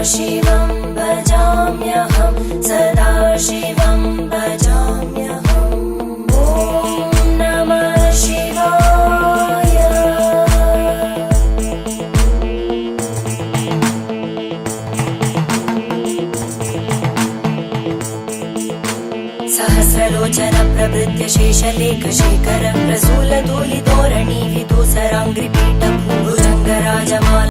शिवं भजाम्यहं सदा शिवं भजाम्यहम् ॐ नमः शिवाय। सहस्रलोचन प्रभृत्य शेषलेखशेखर प्रसूलधूलिधोरणि विदूसराङ्घ्रिपीठ भुजङ्गराजमाला